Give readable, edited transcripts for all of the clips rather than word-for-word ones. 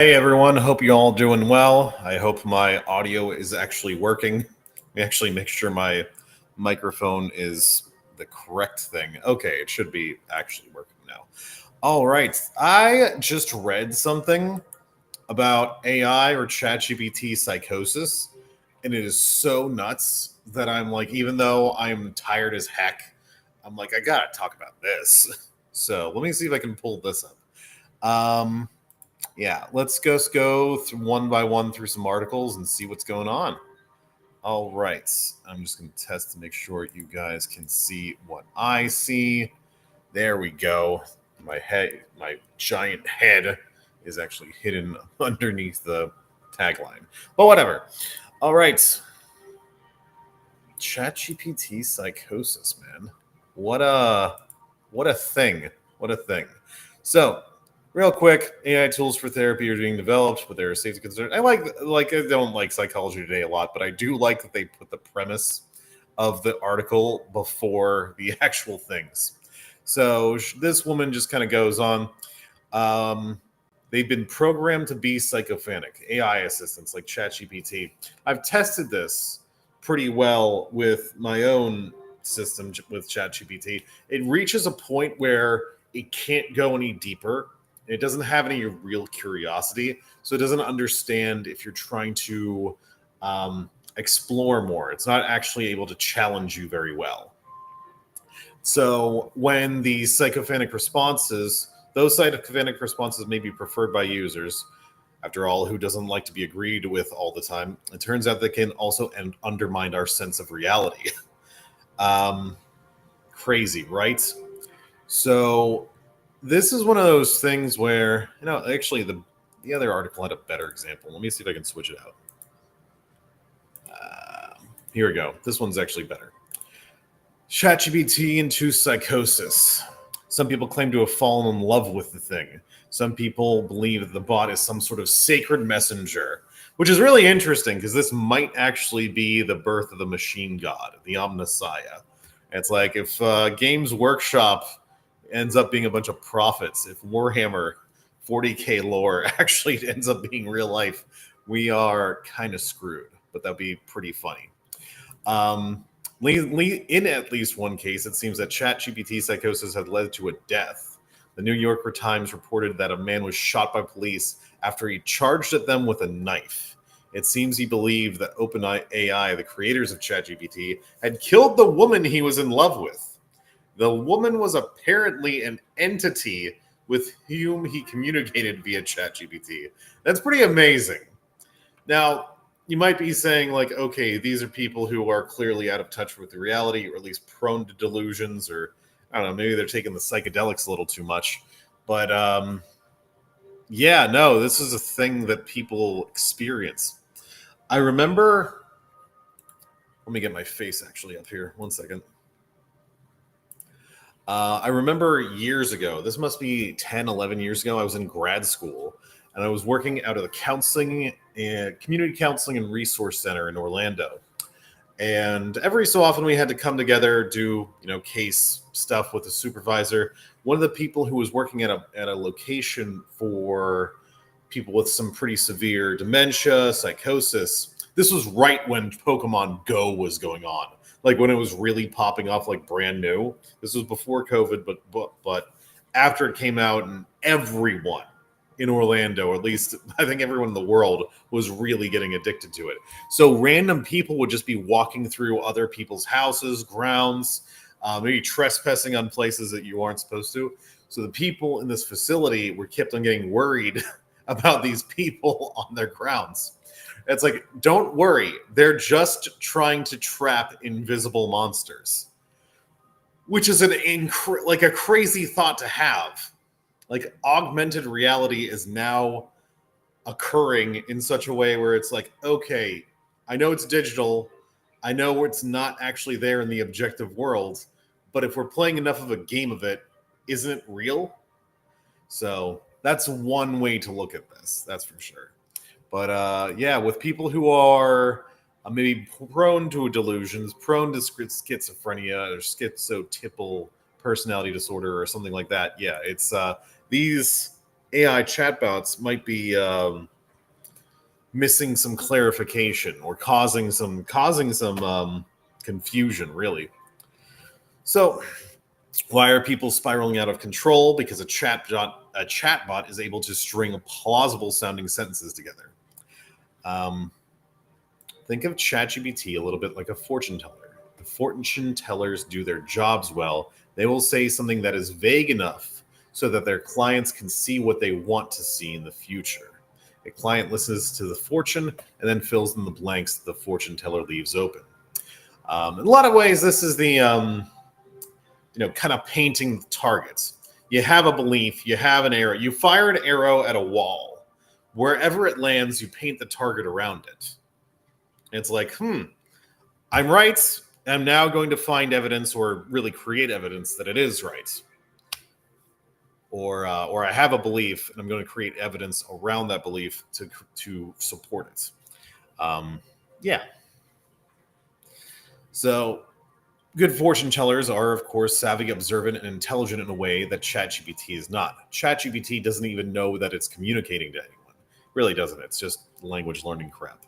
Hey everyone, hope you all doing well. I hope my audio is actually working. Let me actually make sure my microphone is the correct thing. Okay, it should be actually working now. All right, I just read something about AI or ChatGPT psychosis, and it is so nuts that I'm like, even though I'm tired as heck, I'm like, I gotta talk about this. So let me see if I can pull this up. Yeah, let's just go through one by one through some articles and see what's going on. All right, I'm just going to test to make sure you guys can see what I see. There we go. My giant head is actually hidden underneath the tagline. But whatever. All right. ChatGPT psychosis, man. What a what a thing. What a thing. So, real quick, AI tools for therapy are being developed, but there are safety concerns. I don't like Psychology Today a lot, but I do like that they put the premise of the article before the actual things. So this woman just kind of goes on. Um, they've been programmed to be psychophonic AI assistants like ChatGPT. I've tested this pretty well with my own system with ChatGPT. It reaches a point where it can't go any deeper. It doesn't have any real curiosity, so it doesn't understand if you're trying to explore more. It's not actually able to challenge you very well. So when the psychophonic responses, those psychophonic responses may be preferred by users. After all, who doesn't like to be agreed with all the time? It turns out they can also undermine our sense of reality. um, Crazy, right? So this is one of those things where actually the other article had a better example. Let me see if I can switch it out. Here we go. This one's actually better. ChatGPT into psychosis. Some people claim to have fallen in love with the thing. Some people believe that the bot is some sort of sacred messenger, which is really interesting because this might actually be the birth of the machine god, the Omnissiah. It's like if Games Workshop ends up being a bunch of prophets, if Warhammer 40K lore actually ends up being real life, we are kind of screwed, but that'd be pretty funny. In at least one case, it seems that ChatGPT psychosis had led to a death. The New York Times reported that a man was shot by police after he charged at them with a knife. It seems he believed that OpenAI, the creators of ChatGPT, had killed the woman he was in love with. The woman was apparently an entity with whom he communicated via ChatGPT. That's pretty amazing. Now, you might be saying, like, okay, these are people who are clearly out of touch with the reality, or at least prone to delusions, or I don't know, maybe they're taking the psychedelics a little too much. But yeah, no, this is a thing that people experience. I remember, let me get my face actually up here. One second. I remember years ago, this must be 10, 11 years ago, I was in grad school and I was working out of the counseling and community counseling and resource center in Orlando. And every so often we had to come together, do, case stuff with the supervisor. One of the people who was working at a location for people with some pretty severe dementia, psychosis. This was right when Pokemon Go was going on, like when it was really popping off, like brand new. This was before COVID, but after it came out, and everyone in Orlando, or at least I think everyone in the world, was really getting addicted to it. So random people would just be walking through other people's houses, grounds, maybe trespassing on places that you aren't supposed to. So the people in this facility were kept on getting worried about these people on their grounds. It's like, don't worry, they're just trying to trap invisible monsters, which is like a crazy thought to have. Like, augmented reality is now occurring in such a way where it's like, okay, I know it's digital, I know it's not actually there in the objective world, but if we're playing enough of a game of it, isn't it real? So that's one way to look at this, that's for sure. But yeah, with people who are maybe prone to delusions, prone to schizophrenia or schizotypal personality disorder or something like that, yeah, it's these AI chatbots might be missing some clarification or causing some confusion, really. So, why are people spiraling out of control? Because a chatbot is able to string plausible sounding sentences together. Um, think of ChatGPT a little bit like a fortune teller. The fortune tellers do their jobs well. They will say something that is vague enough so that their clients can see what they want to see in the future. A client listens to the fortune and then fills in the blanks that the fortune teller leaves open. In a lot of ways, this is the kind of painting the targets. You have a belief, you have an arrow, you fire an arrow at a wall. Wherever it lands, you paint the target around it. It's like, I'm right. I'm now going to find evidence or really create evidence that it is right. Or I have a belief and I'm going to create evidence around that belief to support it. Yeah. So good fortune tellers are, of course, savvy, observant, and intelligent in a way that ChatGPT is not. ChatGPT doesn't even know that it's communicating to anyone. Really doesn't. It's just language learning crap.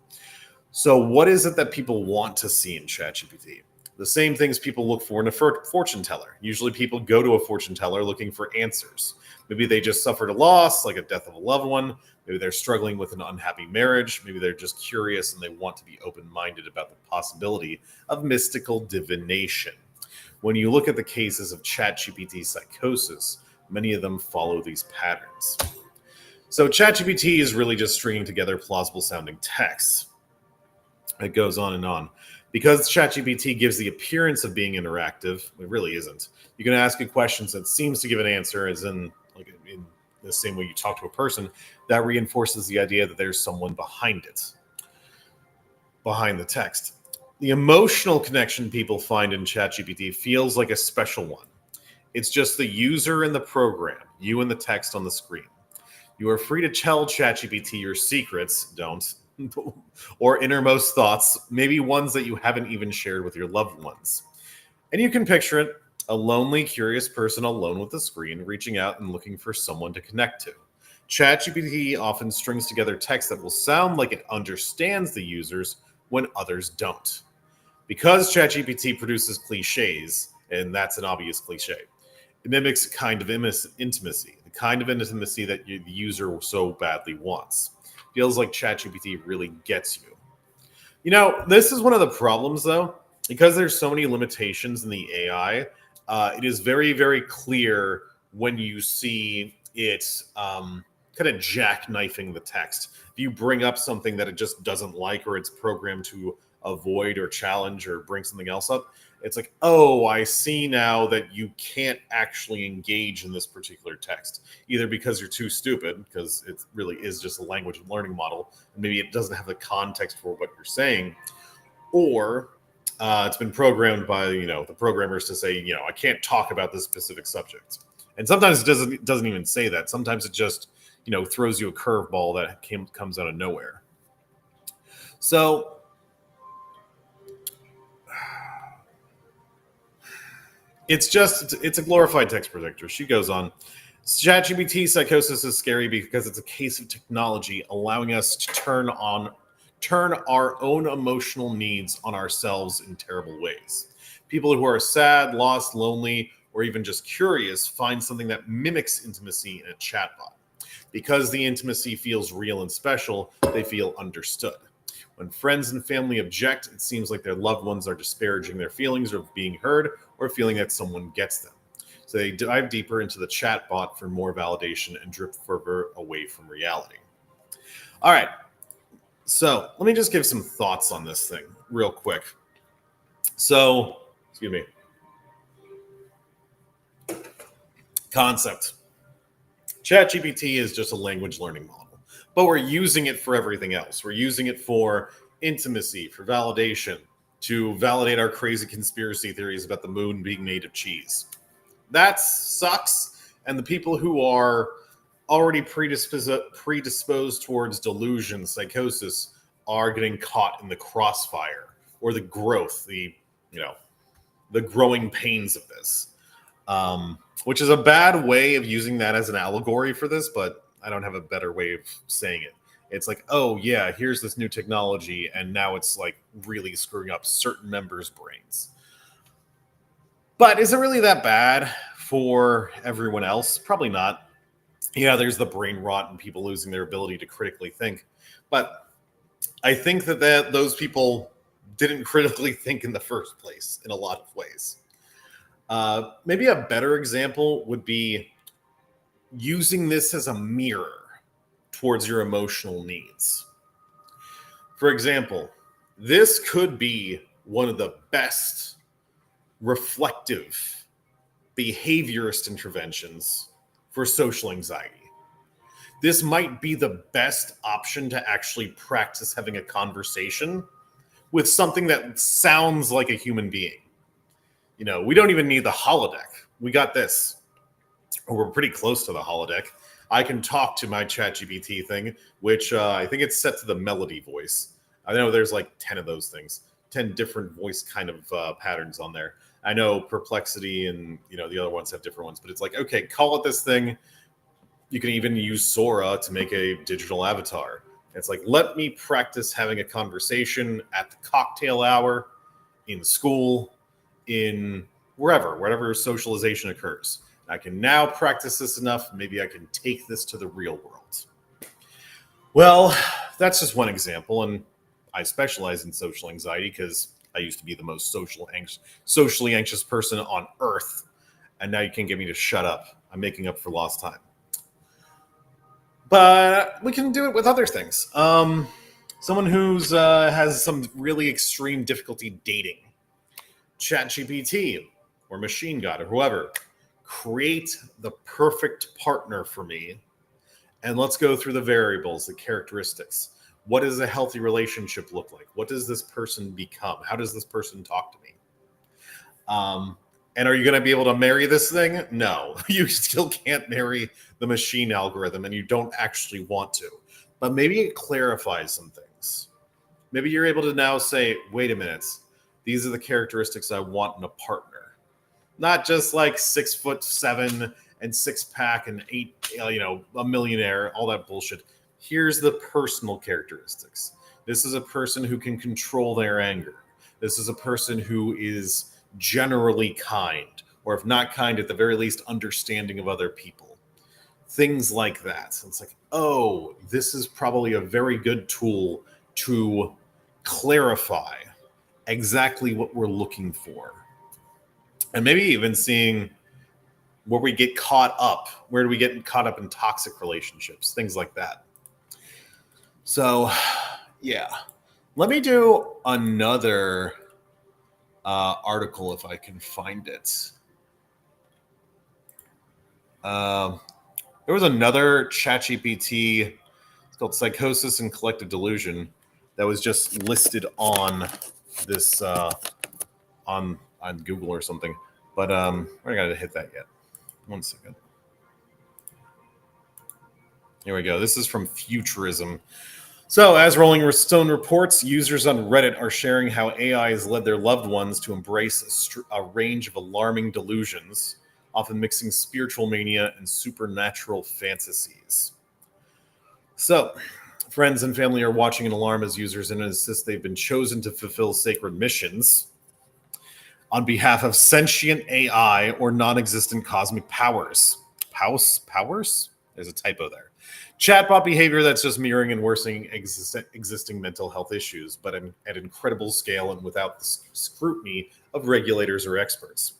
So what is it that people want to see in ChatGPT? The same things people look for in a fortune teller. Usually people go to a fortune teller looking for answers. Maybe they just suffered a loss, like a death of a loved one. Maybe they're struggling with an unhappy marriage. Maybe they're just curious and they want to be open-minded about the possibility of mystical divination. When you look at the cases of ChatGPT psychosis, many of them follow these patterns. So ChatGPT is really just stringing together plausible-sounding texts. It goes on and on. Because ChatGPT gives the appearance of being interactive, it really isn't. You can ask it questions that seems to give an answer, as in the same way you talk to a person. That reinforces the idea that there's someone behind it, behind the text. The emotional connection people find in ChatGPT feels like a special one. It's just the user and the program, you and the text on the screen. You are free to tell ChatGPT your secrets, don't, or innermost thoughts, maybe ones that you haven't even shared with your loved ones. And you can picture it, a lonely, curious person alone with the screen, reaching out and looking for someone to connect to. ChatGPT often strings together text that will sound like it understands the users when others don't. Because ChatGPT produces cliches, and that's an obvious cliche, it mimics a kind of intimacy, the kind of intimacy that the user so badly wants. Feels like ChatGPT really gets you. This is one of the problems, though, because there's so many limitations in the AI. It is very, very clear when you see it kind of jackknifing the text. If you bring up something that it just doesn't like, or it's programmed to avoid or challenge or bring something else up, it's like, oh, I see now that you can't actually engage in this particular text, either because you're too stupid, because it really is just a language learning model, and maybe it doesn't have the context for what you're saying, or it's been programmed by the programmers to say, I can't talk about this specific subject. And sometimes it doesn't even say that. Sometimes it just throws you a curveball that comes out of nowhere. So it's a glorified text predictor. She goes on. ChatGPT psychosis is scary because it's a case of technology allowing us to turn our own emotional needs on ourselves in terrible ways. People who are sad, lost, lonely, or even just curious find something that mimics intimacy in a chatbot. Because the intimacy feels real and special, they feel understood. When friends and family object, it seems like their loved ones are disparaging their feelings of being heard or feeling that someone gets them. So they dive deeper into the chatbot for more validation and drift further away from reality. All right. So let me just give some thoughts on this thing real quick. So, excuse me. Concept. ChatGPT is just a language learning model, but we're using it for everything else. We're using it for intimacy, for validation, to validate our crazy conspiracy theories about the moon being made of cheese. That sucks. And the people who are already predisposed towards delusion, psychosis, are getting caught in the crossfire, or the growth, the growing pains of this, which is a bad way of using that as an allegory for this. But I don't have a better way of saying it. It's like, oh yeah, here's this new technology, and now it's like really screwing up certain members' brains. But is it really that bad for everyone else? Probably not. Yeah, there's the brain rot and people losing their ability to critically think. But I think that those people didn't critically think in the first place in a lot of ways. Maybe a better example would be using this as a mirror towards your emotional needs. For example, this could be one of the best reflective behaviorist interventions for social anxiety. This might be the best option to actually practice having a conversation with something that sounds like a human being. You know, we don't even need the holodeck. We got this. Or we're pretty close to the holodeck. I can talk to my ChatGPT thing, which I think it's set to the melody voice. I know there's like 10 of those things, 10 different voice kind of patterns on there. I know Perplexity and, you know, the other ones have different ones, but it's like, okay, call it this thing. You can even use Sora to make a digital avatar. It's like, let me practice having a conversation at the cocktail hour, in school, in wherever socialization occurs. I can now practice this enough. Maybe I can take this to the real world. Well, that's just one example. And I specialize in social anxiety because I used to be the most socially anxious person on earth. And now you can't get me to shut up. I'm making up for lost time. But we can do it with other things. Someone who's has some really extreme difficulty dating. ChatGPT or Machine God or whoever. Create the perfect partner for me. And let's go through the variables, the characteristics. What does a healthy relationship look like? What does this person become? How does this person talk to me? And are you going to be able to marry this thing? No, you still can't marry the machine algorithm, and you don't actually want to. But maybe it clarifies some things. Maybe you're able to now say, wait a minute, these are the characteristics I want in a partner. Not just like 6'7" and 6-pack and a millionaire, all that bullshit. Here's the personal characteristics. This is a person who can control their anger. This is a person who is generally kind, or if not kind, at the very least, understanding of other people. Things like that. It's like, oh, this is probably a very good tool to clarify exactly what we're looking for. And maybe even seeing where we get caught up. Where do we get caught up in toxic relationships? Things like that. So, yeah. Let me do another article if I can find it. There was another ChatGPT. It's called Psychosis and Collective Delusion that was just listed on this on Google or something. But we're not gonna hit that yet. One second. Here we go. This is from Futurism. So, as Rolling Stone reports, users on Reddit are sharing how AI has led their loved ones to embrace a range of alarming delusions, often mixing spiritual mania and supernatural fantasies. So, friends and family are watching in alarm as users insist they've been chosen to fulfill sacred missions on behalf of sentient AI or non-existent cosmic powers. Powers? There's a typo there. Chatbot behavior that's just mirroring and worsening existing mental health issues, but at incredible scale and without the scrutiny of regulators or experts.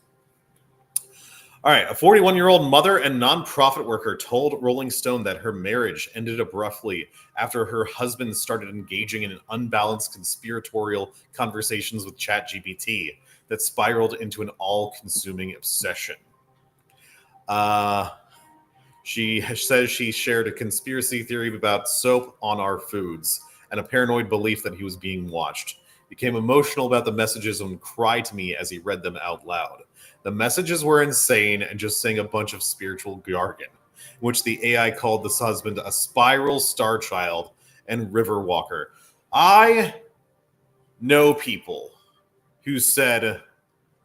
All right, a 41-year-old mother and nonprofit worker told Rolling Stone that her marriage ended abruptly after her husband started engaging in unbalanced conspiratorial conversations with ChatGPT that spiraled into an all-consuming obsession. She says she shared a conspiracy theory about soap on our foods and a paranoid belief that he was being watched. Became emotional about the messages and cried to me as he read them out loud. The messages were insane and just saying a bunch of spiritual jargon, in which the AI called this husband a spiral star child and river walker. I know people who said,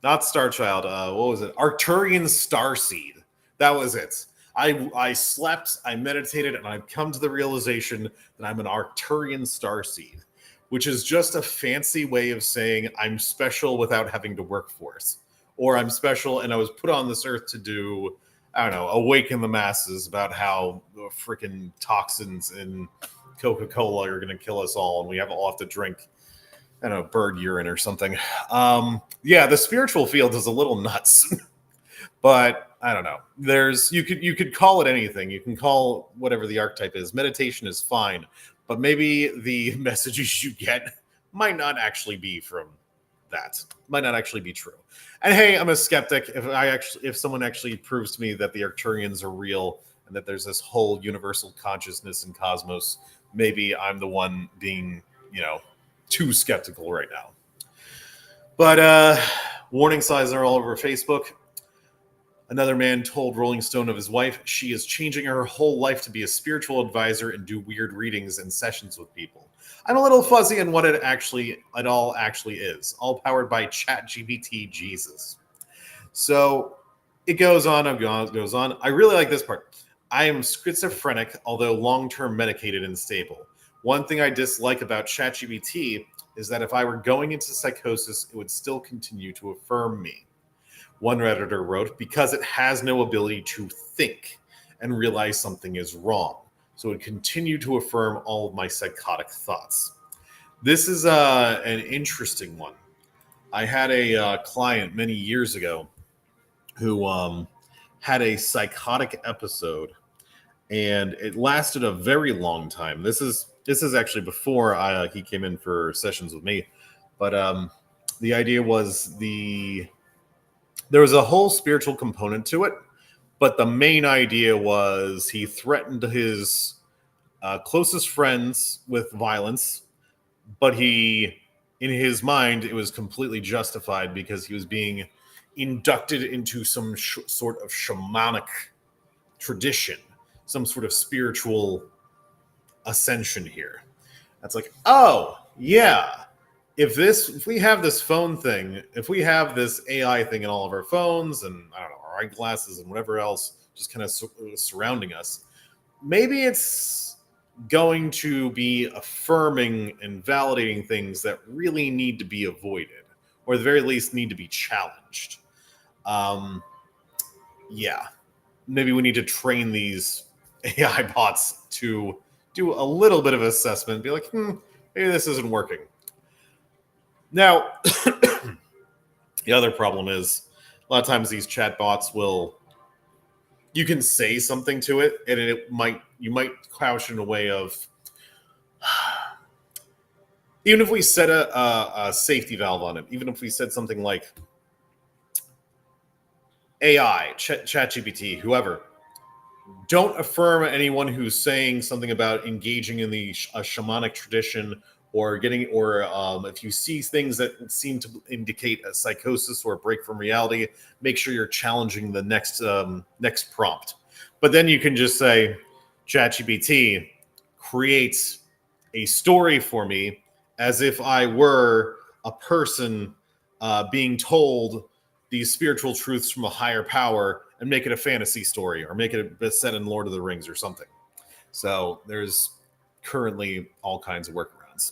not star child, what was it? Arcturian starseed. That was it. I slept, I meditated, and I've come to the realization that I'm an Arcturian starseed, which is just a fancy way of saying I'm special without having to work for it. Or I'm special and I was put on this earth to do, I don't know, awaken the masses about how freaking toxins in Coca-Cola are going to kill us all and we all have to drink, I don't know, bird urine or something. Yeah, the spiritual field is a little nuts. But I don't know. You could call it anything. You can call whatever the archetype is. Meditation is fine, but maybe the messages you get might not actually be from that. Might not actually be true. And hey, I'm a skeptic. If someone actually proves to me that the Arcturians are real and that there's this whole universal consciousness and cosmos, maybe I'm the one being, too skeptical right now. But warning signs are all over Facebook. Another man told Rolling Stone of his wife she is changing her whole life to be a spiritual advisor and do weird readings and sessions with people. I'm a little fuzzy on what it all actually is, all powered by ChatGPT Jesus. So it goes on and goes on. I really like this part. I am schizophrenic, although long-term medicated and stable. One thing I dislike about ChatGPT is that if I were going into psychosis, it would still continue to affirm me. One Redditor wrote, because it has no ability to think and realize something is wrong. So it would continue to affirm all of my psychotic thoughts. This is an interesting one. I had a client many years ago who had a psychotic episode, and it lasted a very long time. This is actually before he came in for sessions with me. But the idea was there was a whole spiritual component to it, but the main idea was he threatened his closest friends with violence, but in his mind, it was completely justified because he was being inducted into some sort of shamanic tradition, some sort of spiritual ascension here. That's like, oh, yeah. If we have this phone thing, if we have this AI thing in all of our phones and I don't know, our eyeglasses and whatever else just kind of surrounding us, maybe it's going to be affirming and validating things that really need to be avoided, or at the very least need to be challenged. Yeah, maybe we need to train these AI bots to do a little bit of assessment, be like, maybe this isn't working. Now, the other problem is a lot of times these chatbots you can say something to it, and you might couch in a way of, even if we set a safety valve on it, even if we said something like AI, ChatGPT, whoever, don't affirm anyone who's saying something about engaging in a shamanic tradition or if you see things that seem to indicate a psychosis or a break from reality, make sure you're challenging the next prompt. But then you can just say, ChatGPT, create a story for me as if I were a person being told these spiritual truths from a higher power, and make it a fantasy story or make it a set in Lord of the Rings or something. So there's currently all kinds of workarounds.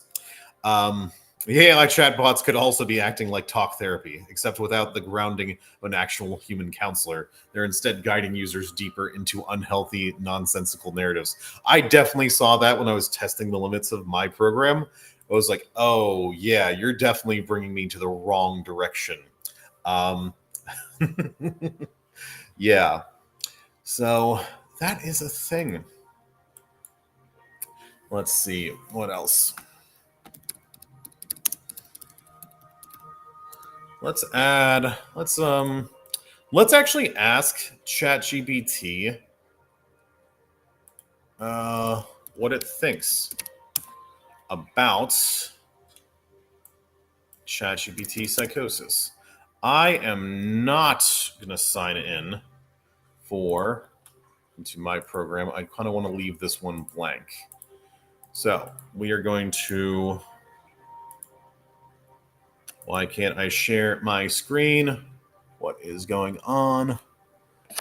AI chatbots could also be acting like talk therapy, except without the grounding of an actual human counselor. They're instead guiding users deeper into unhealthy, nonsensical narratives. I definitely saw that when I was testing the limits of my program. I was like, oh, yeah, you're definitely bringing me to the wrong direction. Yeah. So that is a thing. Let's see. What else? Let's actually ask ChatGPT what it thinks about ChatGPT psychosis. I am not going to sign in into my program. I kind of want to leave this one blank. So we are going to... Why can't I share my screen? What is going on?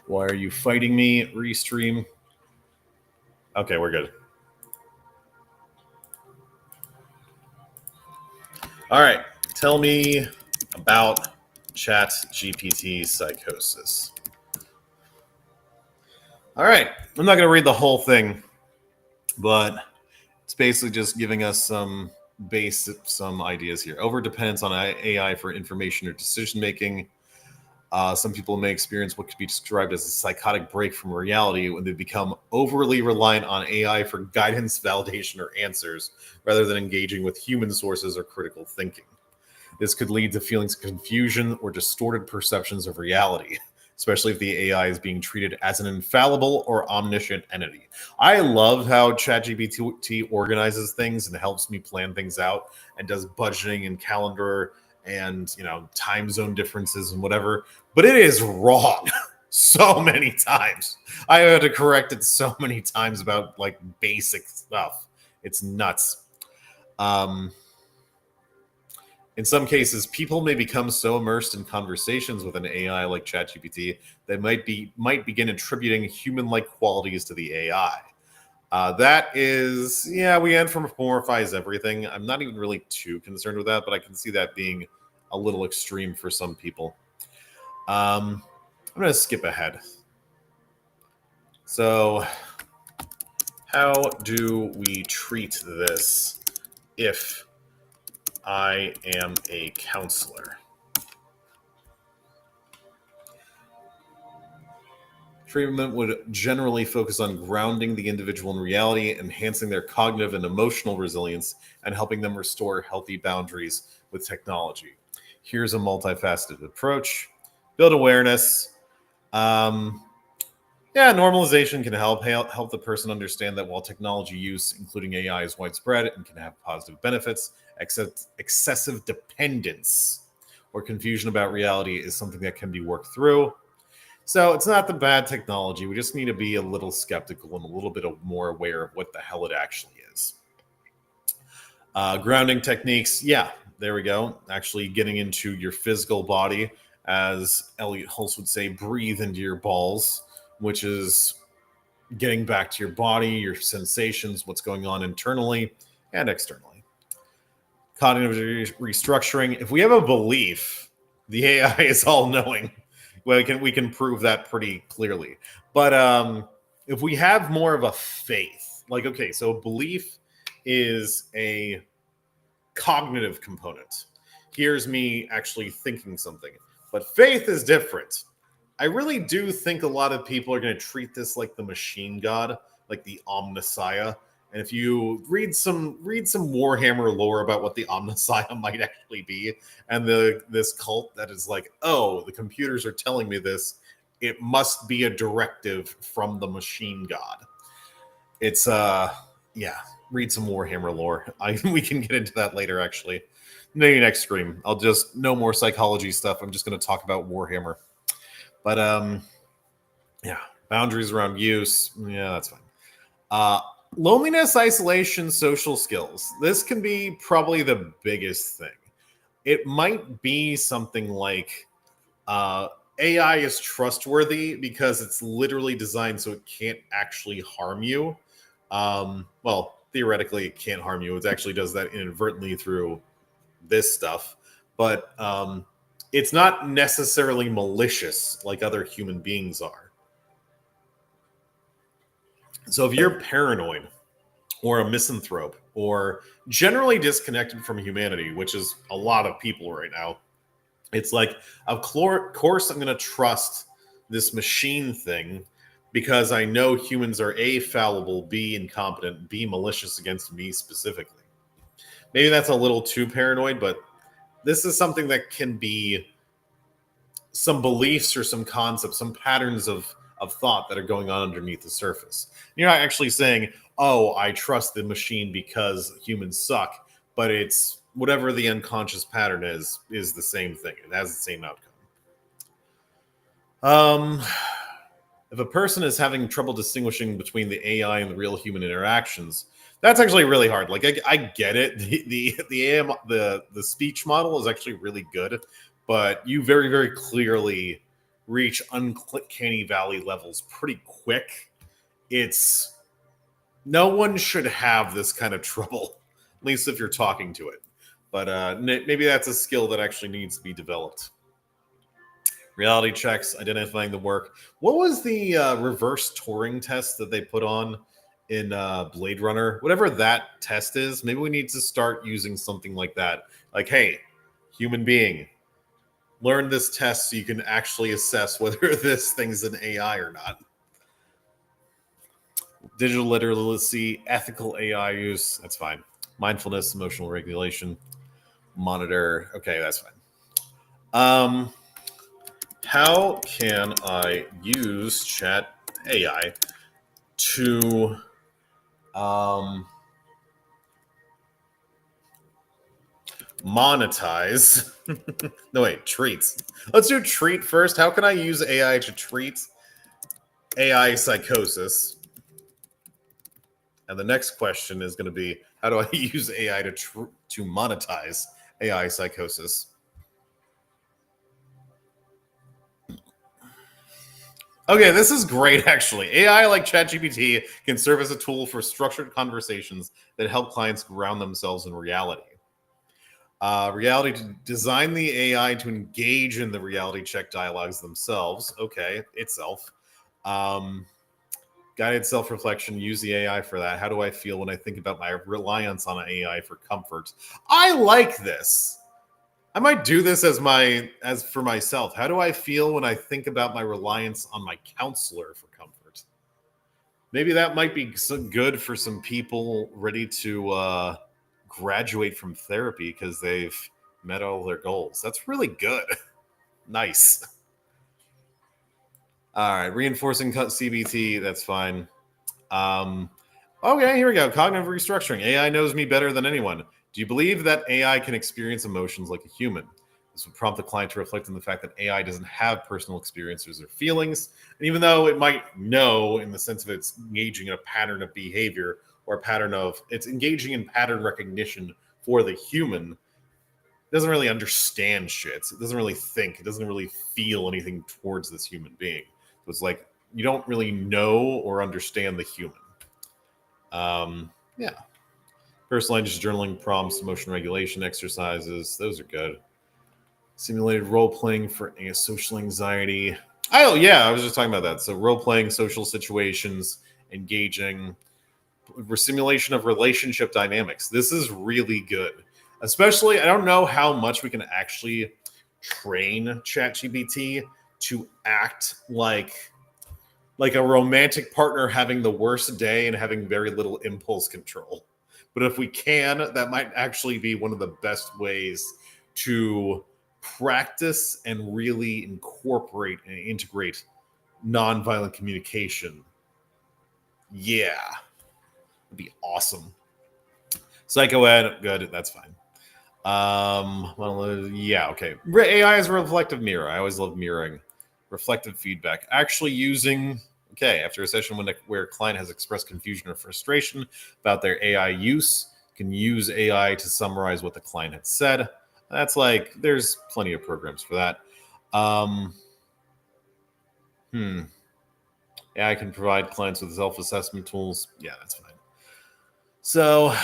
Why are you fighting me? Restream. Okay, we're good. All right. Tell me about ChatGPT psychosis. All right. I'm not going to read the whole thing, but it's basically just giving us some ideas here. Overdependence on AI for information or decision making. Some people may experience what could be described as a psychotic break from reality when they become overly reliant on AI for guidance, validation, or answers, rather than engaging with human sources or critical thinking. This could lead to feelings of confusion or distorted perceptions of reality, especially if the AI is being treated as an infallible or omniscient entity. I love how ChatGPT organizes things and helps me plan things out and does budgeting and calendar and time zone differences and whatever, but it is wrong so many times. I had to correct it so many times about like basic stuff. It's nuts. In some cases, people may become so immersed in conversations with an AI like ChatGPT that might begin attributing human-like qualities to the AI. That is, yeah, we anthropomorphize everything. I'm not even really too concerned with that, but I can see that being a little extreme for some people. I'm going to skip ahead. So, how do we treat this if I am a counselor? Treatment would generally focus on grounding the individual in reality, enhancing their cognitive and emotional resilience, and helping them restore healthy boundaries with technology. Here's a multifaceted approach. Build awareness. Normalization can help the person understand that while technology use, including AI, is widespread and can have positive benefits, excessive dependence or confusion about reality is something that can be worked through. So it's not the bad technology. We just need to be a little skeptical and a little bit more aware of what the hell it actually is. Grounding techniques. Yeah, there we go. Actually getting into your physical body. As Elliot Hulse would say, breathe into your balls, which is getting back to your body, your sensations, what's going on internally and externally. Cognitive restructuring. If we have a belief, the AI is all knowing. Well, we can prove that pretty clearly. But if we have more of a faith, like, okay, so belief is a cognitive component. Here's me actually thinking something. But faith is different. I really do think a lot of people are going to treat this like the machine god, like the Omnissiah. And if you read some Warhammer lore about what the Omnissiah might actually be, and this cult that is like, oh, the computers are telling me this, it must be a directive from the machine god. It's read some Warhammer lore. We can get into that later, actually. Maybe next stream. I'll just no more psychology stuff. I'm just going to talk about Warhammer. But boundaries around use. Yeah, that's fine. Loneliness, isolation, social skills. This can be probably the biggest thing. It might be something like AI is trustworthy because it's literally designed so it can't actually harm you. Well, theoretically, it can't harm you. It actually does that inadvertently through this stuff. But it's not necessarily malicious like other human beings are. So if you're paranoid or a misanthrope or generally disconnected from humanity, which is a lot of people right now, it's like, of course, I'm going to trust this machine thing because I know humans are A, fallible, B, incompetent, B, malicious against me specifically. Maybe that's a little too paranoid, but this is something that can be some beliefs or some concepts, some patterns of thought that are going on underneath the surface. You're not actually saying, oh, I trust the machine because humans suck, but it's whatever the unconscious pattern is the same thing. It has the same outcome. If a person is having trouble distinguishing between the AI and the real human interactions, that's actually really hard. Like I get it. The speech model is actually really good, but you very, very clearly reach uncanny valley levels pretty quick. It's no one should have this kind of trouble, at least if you're talking to it. But maybe that's a skill that actually needs to be developed. Reality checks, identifying the work. What was the reverse Turing test that they put on in Blade Runner? Whatever that test is, maybe we need to start using something like that. Like, hey, human being, learn this test so you can actually assess whether this thing's an AI or not. Digital literacy, ethical AI use, that's fine. Mindfulness, emotional regulation, monitor, okay, that's fine. How can I use chat AI to monetize? No, wait, treats. Let's do treat first. How can I use AI to treat AI psychosis? And the next question is going to be, how do I use AI to monetize AI psychosis? Okay, this is great, actually. AI like ChatGPT can serve as a tool for structured conversations that help clients ground themselves in reality. Reality to design the AI to engage in the reality check dialogues themselves. Okay, itself. Guided self-reflection, use the AI for that. How do I feel when I think about my reliance on an AI for comfort? I like this. I might do this as for myself. How do I feel when I think about my reliance on my counselor for comfort? Maybe that might be some good for some people ready to graduate from therapy because they've met all their goals. That's really good. Nice. All right, reinforcing CBT. That's fine. Okay, here we go. Cognitive restructuring. AI knows me better than anyone. Do you believe that AI can experience emotions like a human? This would prompt the client to reflect on the fact that AI doesn't have personal experiences or feelings. And even though it might know in the sense of it's engaging in a pattern of behavior or a pattern of it's engaging in pattern recognition for the human, it doesn't really understand shit. It doesn't really think. It doesn't really feel anything towards this human being. So it's like you don't really know or understand the human. Yeah. Personalized journaling prompts, emotion regulation exercises. Those are good. Simulated role playing for social anxiety. Oh, yeah. I was just talking about that. So, role playing social situations, engaging, simulation of relationship dynamics. This is really good. Especially, I don't know how much we can actually train ChatGPT to act like a romantic partner having the worst day and having very little impulse control. But if we can, that might actually be one of the best ways to practice and really incorporate and integrate nonviolent communication. Yeah, it'd be awesome. Psychoed, good, that's fine. Well, yeah, okay. AI is a reflective mirror. I always love mirroring. Reflective feedback. Actually using, okay, after a session where a client has expressed confusion or frustration about their AI use, can use AI to summarize what the client had said. That's like, there's plenty of programs for that. AI can provide clients with self-assessment tools. Yeah, that's fine. So,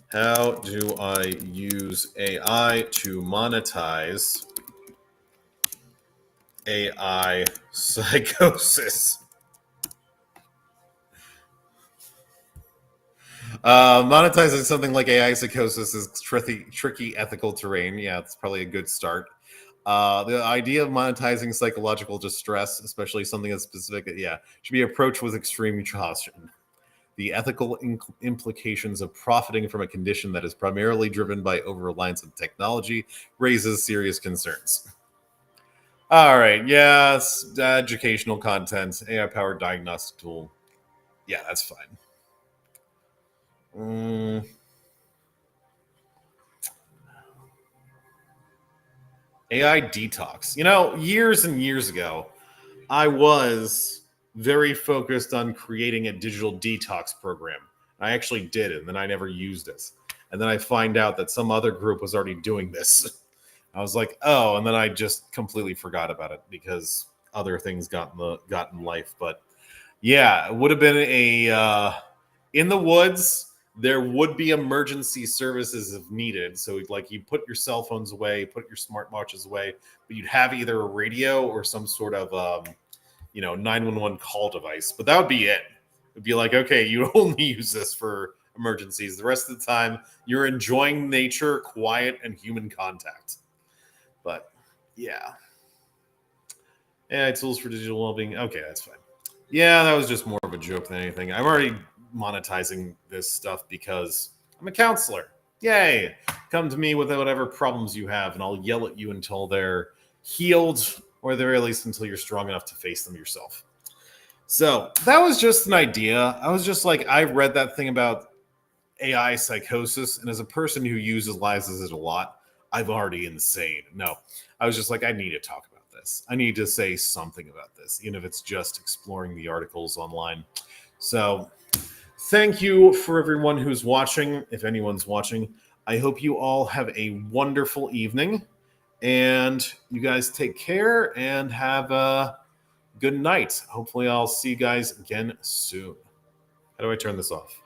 how do I use AI to monetize AI psychosis? Monetizing something like AI psychosis is tricky ethical terrain. Yeah, it's probably a good start. The idea of monetizing psychological distress, especially something that's specific, should be approached with extreme caution. The ethical implications of profiting from a condition that is primarily driven by over-reliance on technology raises serious concerns. All right, yes, educational content, AI-powered diagnostic tool. Yeah, that's fine. AI detox. Years and years ago, I was very focused on creating a digital detox program. I actually did it, and then I never used it. And then I find out that some other group was already doing this. I was like, oh, and then I just completely forgot about it because other things got in life. But yeah, it would have been a in the woods. There would be emergency services if needed. So like you put your cell phones away, put your smartwatches away, but you'd have either a radio or some sort of 911 call device. But that would be it. It'd be like, okay, you only use this for emergencies. The rest of the time, you're enjoying nature, quiet, and human contact. But yeah. AI tools for digital well-being. Okay, that's fine. Yeah, that was just more of a joke than anything. I'm already monetizing this stuff because I'm a counselor. Yay! Come to me with whatever problems you have, and I'll yell at you until they're healed, or at the very least until you're strong enough to face them yourself. So that was just an idea. I was just like, I read that thing about AI psychosis, and as a person who utilizes it a lot, I'm already insane. No, I was just like, I need to talk about this. I need to say something about this, even if it's just exploring the articles online. So thank you for everyone who's watching. If anyone's watching, I hope you all have a wonderful evening, and you guys take care and have a good night. Hopefully I'll see you guys again soon. How do I turn this off?